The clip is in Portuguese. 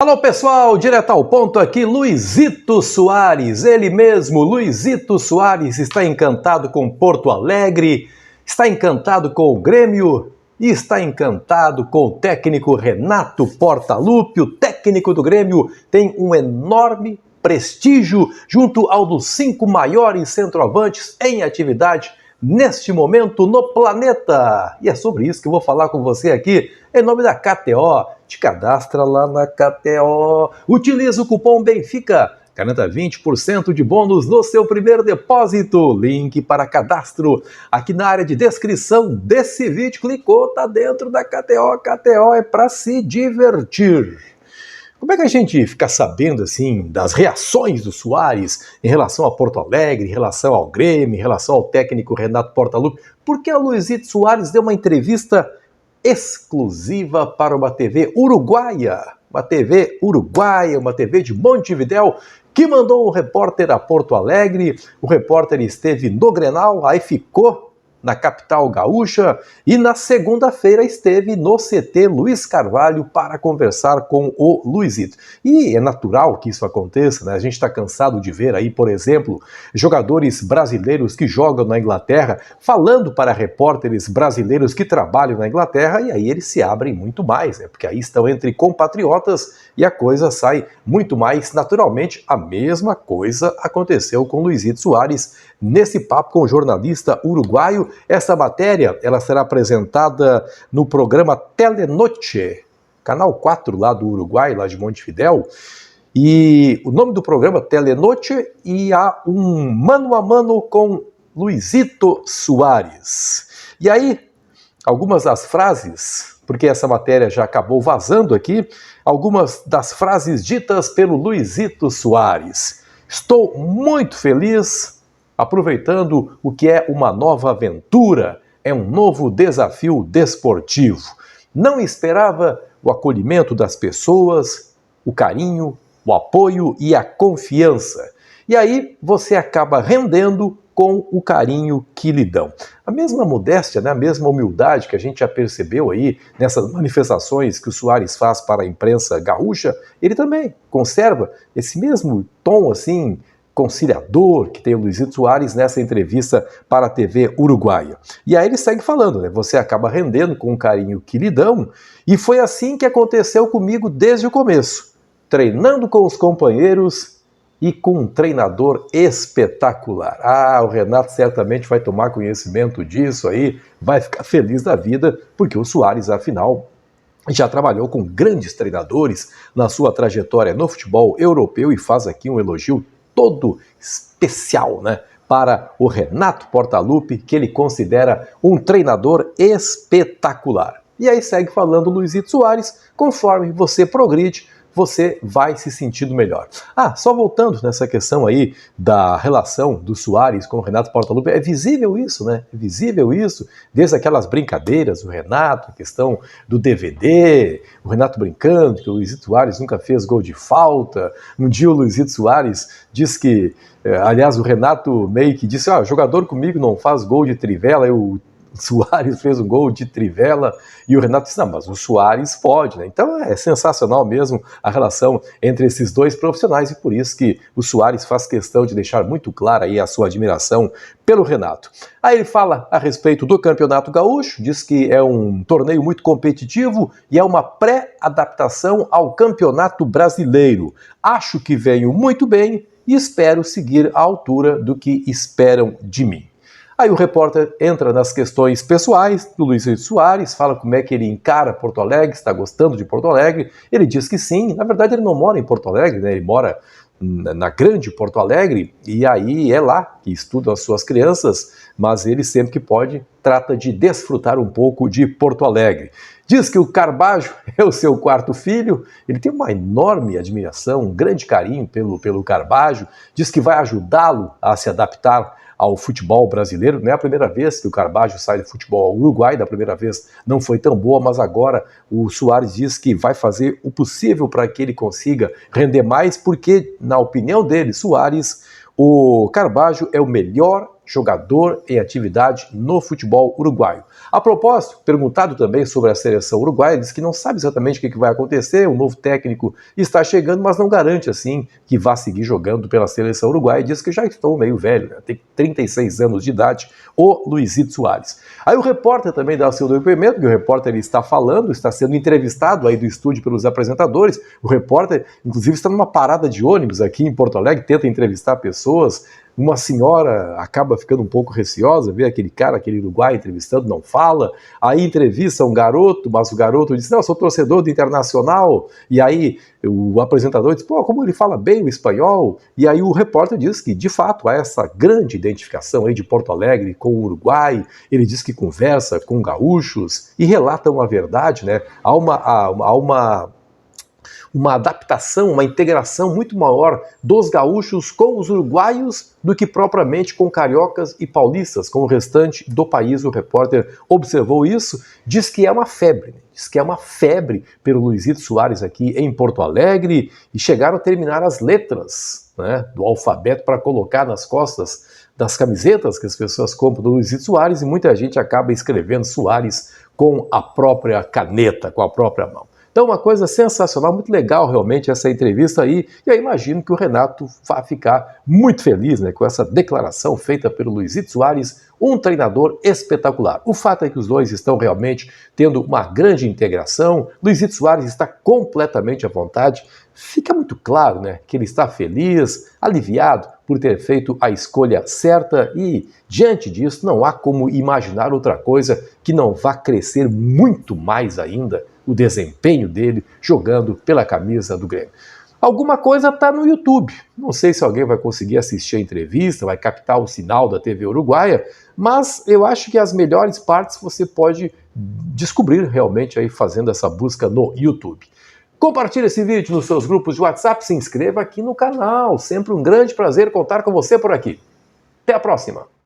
Alô pessoal, direto ao ponto aqui, Luizito Soares, ele mesmo, Luizito Soares, está encantado com Porto Alegre, está encantado com o Grêmio e está encantado com o técnico Renato Portaluppi. O técnico do Grêmio tem um enorme prestígio junto ao dos 5 maiores centroavantes em atividade neste momento no planeta. E é sobre isso que eu vou falar com você aqui, em nome da KTO. Te cadastra lá na KTO. Utiliza o cupom BENFICA. Garanta 20% de bônus no seu primeiro depósito. Link para cadastro aqui na área de descrição desse vídeo. Clicou, tá dentro da KTO. KTO é para se divertir. Como é que a gente fica sabendo, assim, das reações do Soares em relação a Porto Alegre, em relação ao Grêmio, em relação ao técnico Renato Portaluppi? Porque o Luizito Soares deu uma entrevista exclusiva para uma TV uruguaia, uma TV de Montevidéu, que mandou um repórter a Porto Alegre. O repórter esteve no Grenal, aí ficou na capital gaúcha, e na segunda-feira esteve no CT Luiz Carvalho para conversar com o Luizito. E é natural que isso aconteça, né? A gente está cansado de ver aí, por exemplo, jogadores brasileiros que jogam na Inglaterra falando para repórteres brasileiros que trabalham na Inglaterra, e aí eles se abrem muito mais, né? Porque aí estão entre compatriotas e a coisa sai muito mais naturalmente. A mesma coisa aconteceu com Luizito Soares nesse papo com o jornalista uruguaio. Essa matéria ela será apresentada no programa Telenoche, canal 4 lá do Uruguai, lá de Montevidéu. E o nome do programa Telenoche, e há um mano a mano com Luizito Soares. E aí, algumas das frases, porque essa matéria já acabou vazando aqui, algumas das frases ditas pelo Luizito Soares. Estou muito feliz, aproveitando o que é uma nova aventura, é um novo desafio desportivo. Não esperava o acolhimento das pessoas, o carinho, o apoio e a confiança. E aí você acaba rendendo com o carinho que lhe dão. A mesma modéstia, né, a mesma humildade que a gente já percebeu aí nessas manifestações que o Soares faz para a imprensa gaúcha, ele também conserva esse mesmo tom assim conciliador que tem o Luizito Soares nessa entrevista para a TV uruguaia. E aí ele segue falando, né? Você acaba rendendo com o carinho que lhe dão, e foi assim que aconteceu comigo desde o começo, treinando com os companheiros e com um treinador espetacular. O Renato certamente vai tomar conhecimento disso aí, vai ficar feliz da vida, porque o Soares, afinal, já trabalhou com grandes treinadores na sua trajetória no futebol europeu, e faz aqui um elogio todo especial, né, para o Renato Portaluppi, que ele considera um treinador espetacular. E aí segue falando Luizito Soares: conforme você progride, você vai se sentindo melhor. Só voltando nessa questão aí da relação do Soares com o Renato Portaluppi, é visível isso, né? É visível isso, desde aquelas brincadeiras do Renato, a questão do DVD, o Renato brincando que o Luizito Soares nunca fez gol de falta. Um dia o Luizito Soares diz que, aliás, o Renato meio que disse: jogador comigo não faz gol de trivela. O Soares fez um gol de trivela e o Renato disse: não, mas o Soares pode, né? Então é sensacional mesmo a relação entre esses dois profissionais, e por isso que o Soares faz questão de deixar muito clara aí a sua admiração pelo Renato. Aí ele fala a respeito do Campeonato Gaúcho, diz que é um torneio muito competitivo e é uma pré-adaptação ao Campeonato Brasileiro. Acho que venho muito bem e espero seguir à altura do que esperam de mim. Aí o repórter entra nas questões pessoais do Luizito Soares, fala como é que ele encara Porto Alegre, está gostando de Porto Alegre. Ele diz que sim. Na verdade ele não mora em Porto Alegre, né? Ele mora na grande Porto Alegre, e aí é lá que estudam as suas crianças, mas ele sempre que pode trata de desfrutar um pouco de Porto Alegre. Diz que o Carbajo é o seu 4º filho, ele tem uma enorme admiração, um grande carinho pelo Carbajo, diz que vai ajudá-lo a se adaptar ao futebol brasileiro. Não é a primeira vez que o Carbajo sai do futebol uruguai, da primeira vez não foi tão boa, mas agora o Soares diz que vai fazer o possível para que ele consiga render mais, porque, na opinião dele, Soares, o Carbajo é o melhor jogador em atividade no futebol uruguaio. A propósito, perguntado também sobre a seleção uruguaia, disse que não sabe exatamente o que vai acontecer, o novo técnico está chegando, mas não garante assim que vá seguir jogando pela seleção uruguaia. Diz que já estou meio velho, né? Tem 36 anos de idade, o Luizito Soares. Aí o repórter também dá seu depoimento, que o repórter ele está falando, está sendo entrevistado aí do estúdio pelos apresentadores. O repórter, inclusive, está numa parada de ônibus aqui em Porto Alegre, tenta entrevistar pessoas. Uma senhora acaba ficando um pouco receosa, vê aquele cara, aquele uruguaio entrevistando, não fala. Aí entrevista um garoto, mas o garoto diz, não, eu sou torcedor do Internacional. E aí o apresentador diz, pô, como ele fala bem o espanhol. E aí o repórter diz que, de fato, há essa grande identificação aí de Porto Alegre com o Uruguai. Ele diz que conversa com gaúchos e relata uma verdade, né? Há uma adaptação, uma integração muito maior dos gaúchos com os uruguaios do que propriamente com cariocas e paulistas, com o restante do país. O repórter observou isso, diz que é uma febre, pelo Luizito Soares aqui em Porto Alegre, e chegaram a terminar as letras, né, do alfabeto para colocar nas costas das camisetas que as pessoas compram do Luizito Soares, e muita gente acaba escrevendo Soares com a própria caneta, com a própria mão. Então, uma coisa sensacional, muito legal realmente essa entrevista aí, e eu imagino que o Renato vai ficar muito feliz, né, com essa declaração feita pelo Luizito Soares, um treinador espetacular. O fato é que os dois estão realmente tendo uma grande integração, Luizito Soares está completamente à vontade, fica muito claro, né, que ele está feliz, aliviado por ter feito a escolha certa e, diante disso, não há como imaginar outra coisa que não vá crescer muito mais ainda o desempenho dele jogando pela camisa do Grêmio. Alguma coisa está no YouTube. Não sei se alguém vai conseguir assistir a entrevista, vai captar o sinal da TV uruguaia, mas eu acho que as melhores partes você pode descobrir realmente aí fazendo essa busca no YouTube. Compartilhe esse vídeo nos seus grupos de WhatsApp, se inscreva aqui no canal. Sempre um grande prazer contar com você por aqui. Até a próxima!